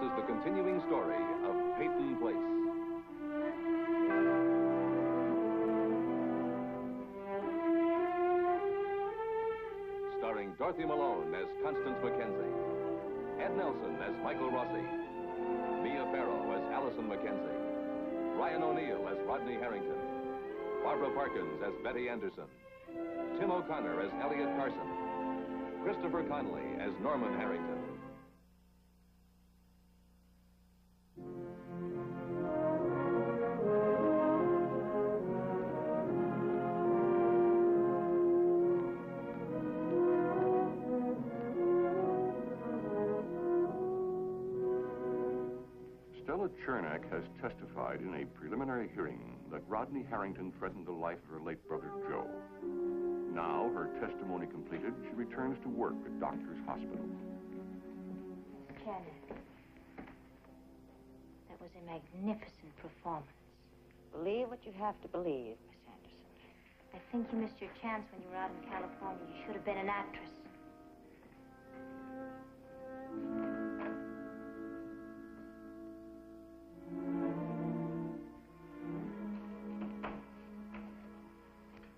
is the continuing story of Peyton Place. Starring Dorothy Malone as Constance Mackenzie, Ed Nelson as Michael Rossi, Mia Farrow as Allison Mackenzie, Ryan O'Neill as Rodney Harrington, Barbara Parkins as Betty Anderson, Tim O'Connor as Elliott Carson, Christopher Connolly as Norman Harrington. Stella Chernak has testified in a preliminary hearing that Rodney Harrington threatened the life of her late brother, Joe. Now, her testimony completed, she returns to work at Doctor's Hospital. Miss Chernak, that was a magnificent performance. Believe what you have to believe, Miss Anderson. I think you missed your chance when you were out in California. You should have been an actress.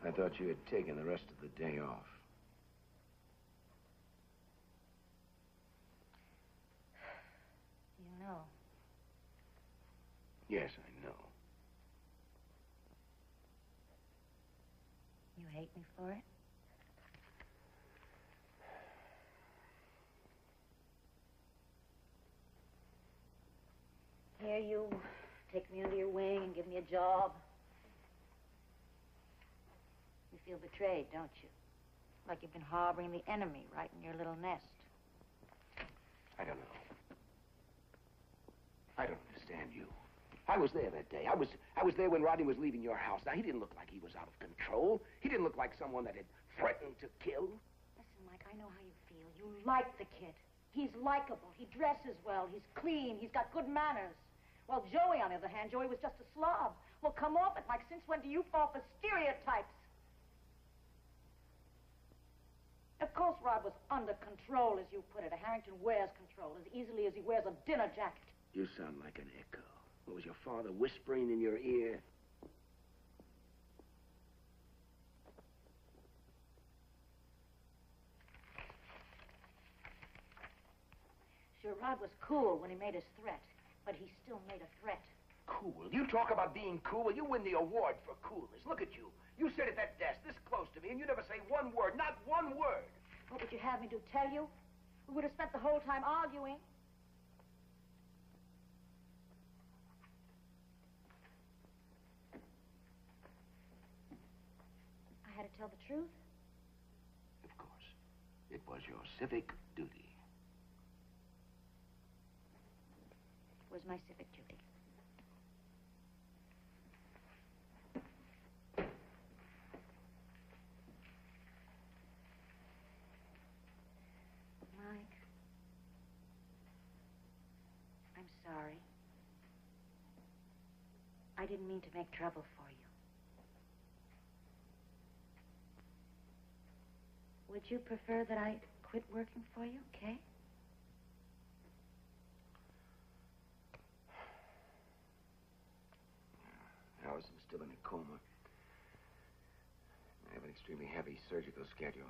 I thought you had taken the rest of the day off. You know. Yes, I know. You hate me for it? Here you take me under your wing and give me a job. You feel betrayed, don't you? Like you've been harboring the enemy right in your little nest. I don't know. I don't understand you. I was there that day. I was there when Rodney was leaving your house. Now, he didn't look like he was out of control. He didn't look like someone that had threatened to kill. Listen, Mike, I know how you feel. You like the kid. He's likable. He dresses well. He's clean. He's got good manners. Well, Joey, on the other hand, Joey was just a slob. Well, come off it, Mike. Since when do you fall for stereotypes? Of course, Rod was under control, as you put it. A Harrington wears control as easily as he wears a dinner jacket. You sound like an echo. What was your father whispering in your ear? Sure, Rod was cool when he made his threat, but he still made a threat. Cool? You talk about being cool? Well, you win the award for coolness. Look at you. You sit at that desk this close to me, and you never say one word, not one word. What would you have me do, tell you? We would have spent the whole time arguing. I had to tell the truth? Of course. It was your civic duty. It was my civic duty. Mike, I'm sorry. I didn't mean to make trouble for you. Would you prefer that I quit working for you, okay? Allison's still in a coma. I have an extremely heavy surgical schedule.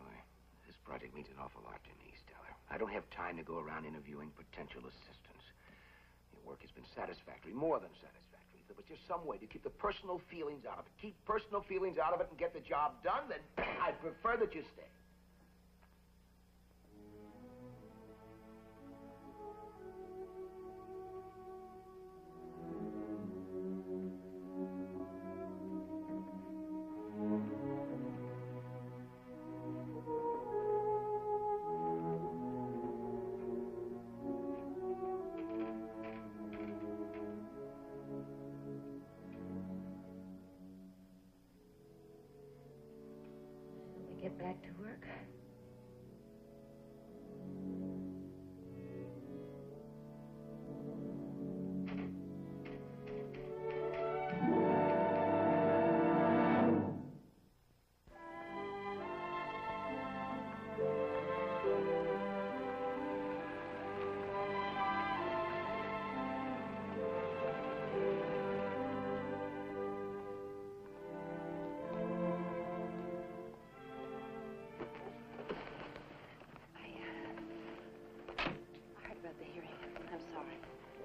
This project means an awful lot to me, Stella. I don't have time to go around interviewing potential assistants. Your work has been satisfactory, more than satisfactory. If there was just some way to keep the personal feelings out of it, keep personal feelings out of it and get the job done, then I'd prefer that you stay. Get back to work.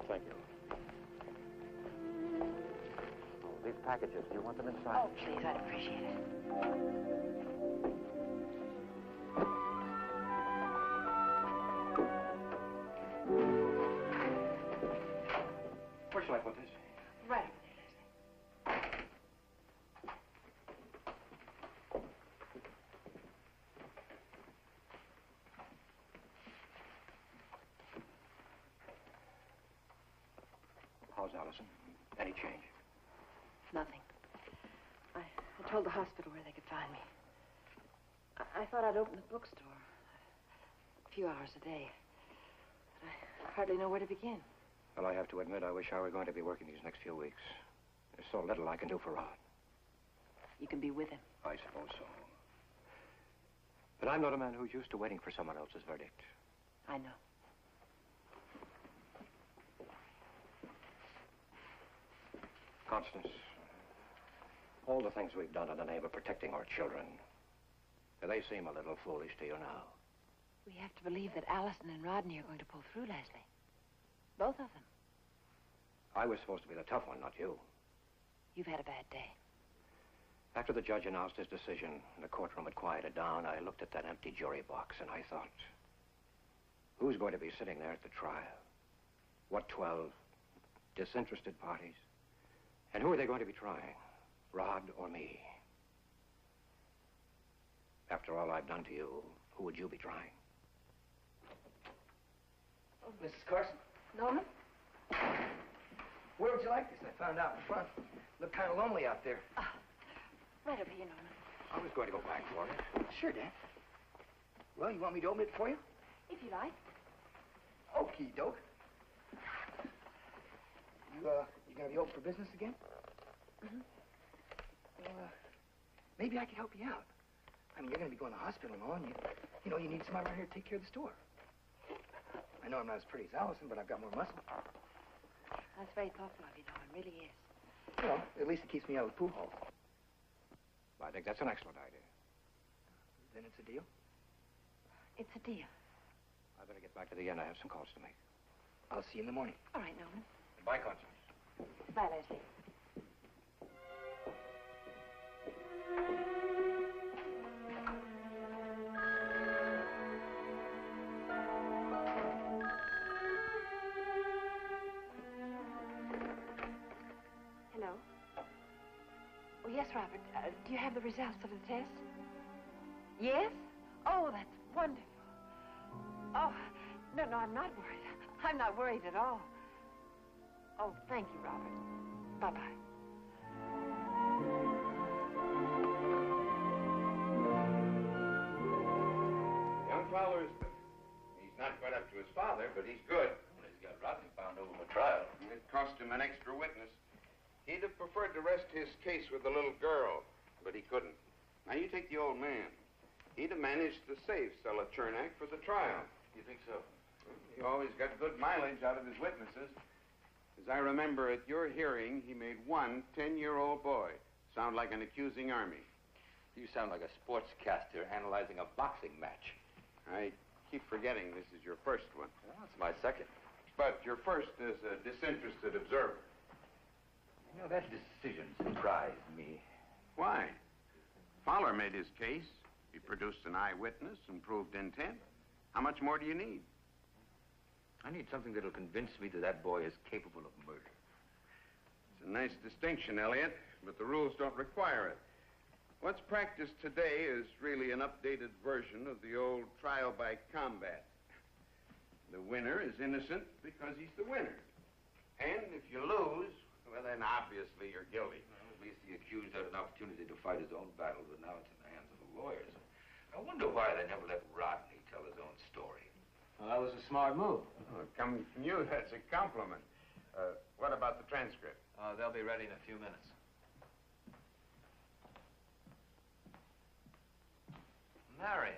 thank you. Oh, these packages, do you want them inside? Oh, please, I'd appreciate it. Where shall I put this? Right over there, Leslie. How's Allison? Any change? Nothing. I told the hospital where they could find me. I thought I'd open a bookstore. A few hours a day. But I hardly know where to begin. Well, I have to admit, I wish I were going to be working these next few weeks. There's so little I can do for Rod. You can be with him. I suppose so. But I'm not a man who's used to waiting for someone else's verdict. I know. Constance, all the things we've done in the name of protecting our children, do they seem a little foolish to you now? We have to believe that Allison and Rodney are going to pull through, Leslie. Both of them. I was supposed to be the tough one, not you. You've had a bad day. After the judge announced his decision and the courtroom had quieted down, I looked at that empty jury box and I thought, who's going to be sitting there at the trial? What 12 disinterested parties? And who are they going to be trying? Rod or me? After all I've done to you, who would you be trying? Oh, Mrs. Carson. Norman? Where would you like this? I found out in front. Looked kind of lonely out there. Right over here, Norman. I was going to go back for it. Sure, Dad. Well, you want me to open it for you? If you like. Okie doke. You gonna be open for business again? Mm-hmm. Well, maybe I could help you out. I mean, you're gonna be going to the hospital and all, and you know, you need somebody around here to take care of the store. I know I'm not as pretty as Allison, but I've got more muscle. That's very thoughtful of you, Norman. Really is. Well, at least it keeps me out of the pool hall. I think that's an excellent idea. Then it's a deal? It's a deal. I better get back to the inn. I have some calls to make. I'll see you in the morning. All right, Norman. Goodbye, Constance. Bye, Leslie. Hello? Oh, yes, Robert. Do you have the results of the test? Yes? Oh, that's wonderful. Oh, no, I'm not worried. I'm not worried at all. Oh, thank you, Robert. Bye-bye. Young fellow is good. He's not quite up to his father, but he's good. Well, he's got Rodney bound over for trial. It cost him an extra witness. He'd have preferred to rest his case with the little girl, but he couldn't. Now, you take the old man. He'd have managed to save Stella Chernak for the trial. You think so? He always got good mileage out of his witnesses. As I remember at your hearing, he made one 10-year-old boy sound like an accusing army. You sound like a sportscaster analyzing a boxing match. I keep forgetting this is your first one. Well, it's my second. But your first as a disinterested observer. You know, that decision surprised me. Why? Fowler made his case. He produced an eyewitness and proved intent. How much more do you need? I need something that'll convince me that that boy is capable of murder. It's a nice distinction, Elliott, but the rules don't require it. What's practiced today is really an updated version of the old trial by combat. The winner is innocent because he's the winner. And if you lose, well, then obviously you're guilty. Well, at least the accused had an opportunity to fight his own battle, but now it's in the hands of the lawyers. I wonder why they never let Rodney tell his own story. Well, that was a smart move. Oh, coming from you, that's a compliment. What about the transcript? They'll be ready in a few minutes. Marian.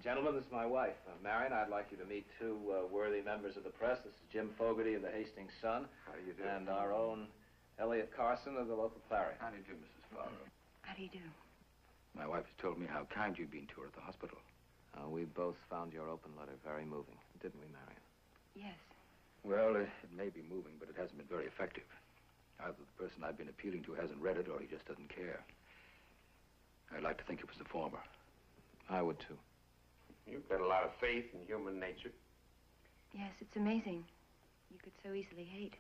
Gentlemen, this is my wife. Marian, I'd like you to meet two worthy members of the press. This is Jim Fogarty of the Hastings Sun. How do you do? And our own Elliott Carson of the local Clarion. How do you do, Mrs. Fowler? How do you do? My wife has told me how kind you've been to her at the hospital. We both found your open letter very moving, didn't we, Marian? Yes. Well, it may be moving, but it hasn't been very effective. Either the person I've been appealing to hasn't read it, or he just doesn't care. I'd like to think it was the former. I would, too. You've got a lot of faith in human nature. Yes, it's amazing. You could so easily hate.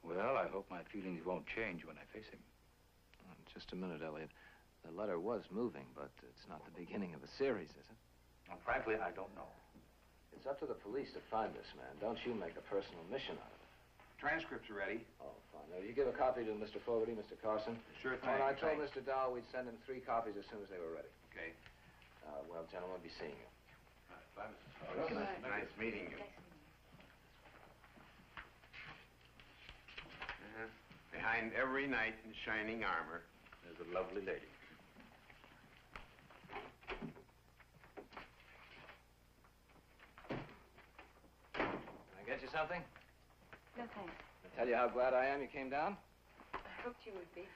Well, I hope my feelings won't change when I face him. Just a minute, Elliott. The letter was moving, but it's not the beginning of a series, is it? Well, frankly, I don't know. It's up to the police to find this man. Don't you make a personal mission out of it. Transcripts are ready. Oh, fine. Now, you give a copy to Mr. Fogarty, Mr. Carson. Sure thing. And I told Mr. Dow we'd send him 3 copies as soon as they were ready. Okay. Well, gentlemen, I'll be seeing you. Bye, Mrs. Fogarty. Nice meeting you. Behind every knight in shining armor, there's a lovely lady. Can I get you something? No, thanks. I tell you how glad I am you came down. I hoped you would be.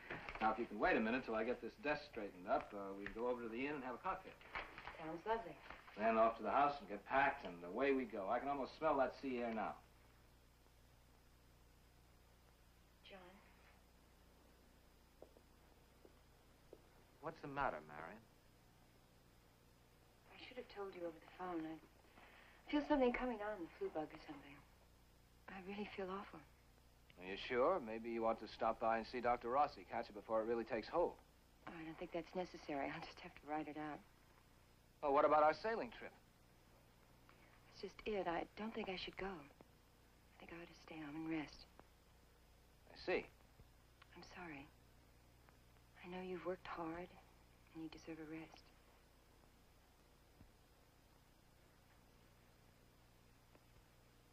Now, if you can wait a minute till I get this desk straightened up, we can go over to the inn and have a cocktail. Sounds lovely. Then off to the house and get packed, and away we go. I can almost smell that sea air now. John. What's the matter, Marian? I should have told you over the phone. I feel something coming on, the flu bug or something. I really feel awful. Are you sure? Maybe you want to stop by and see Dr. Rossi, catch it before it really takes hold. Oh, I don't think that's necessary. I'll just have to write it out. Well, what about our sailing trip? That's just it. I don't think I should go. I think I ought to stay home and rest. I see. I'm sorry. I know you've worked hard, and you deserve a rest.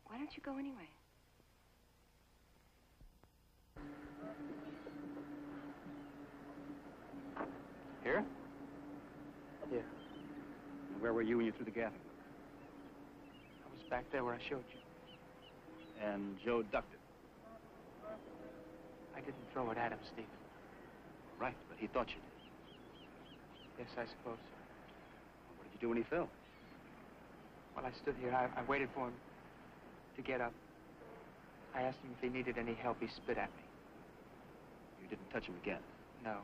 Why don't you go anyway? Here? Yeah. And where were you when you threw the gaffing? I was back there where I showed you. And Joe ducked it. I didn't throw it at him, Stephen. Right, but he thought you did. Yes, I suppose so. What did you do when he fell? While I stood here, I waited for him to get up. I asked him if he needed any help. He spit at me. You didn't touch him again? No,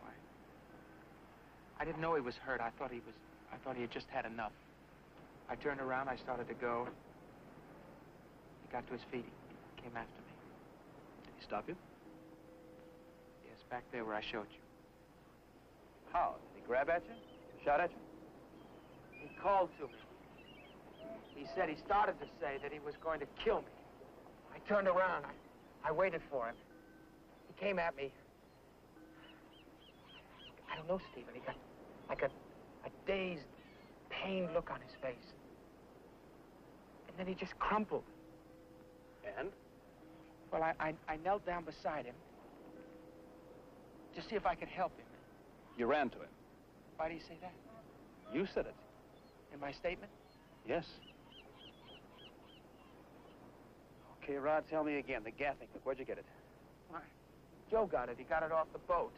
I didn't know he was hurt. I thought he had just had enough. I turned around, I started to go. He got to his feet. He came after me. Did he stop you? Yes, back there where I showed you. How? Did he grab at you? Shot at you? He called to me. He said he started to say that he was going to kill me. I turned around. I waited for him. He came at me. I don't know, Stephen. He got like a dazed, pained look on his face. And then he just crumpled. And? Well, I knelt down beside him to see if I could help him. You ran to him? Why do you say that? You said it. In my statement? Yes. Okay, Rod, tell me again. The gaffing hook, where'd you get it? Why, Joe got it. He got it off the boat.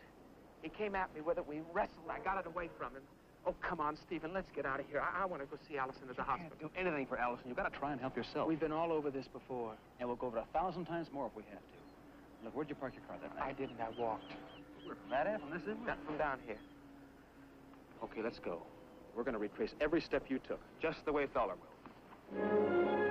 He came at me with it. We wrestled. I got it away from him. Oh, come on, Stephen. Let's get out of here. I want to go see Allison at the hospital. You can't do anything for Allison. You've got to try and help yourself. We've been all over this before. And we'll go over 1,000 times more if we have to. Look, where'd you park your car that night? I didn't. I walked. Where, from that end? From this end? From down here. Okay, let's go. We're going to retrace every step you took, just the way Fowler will.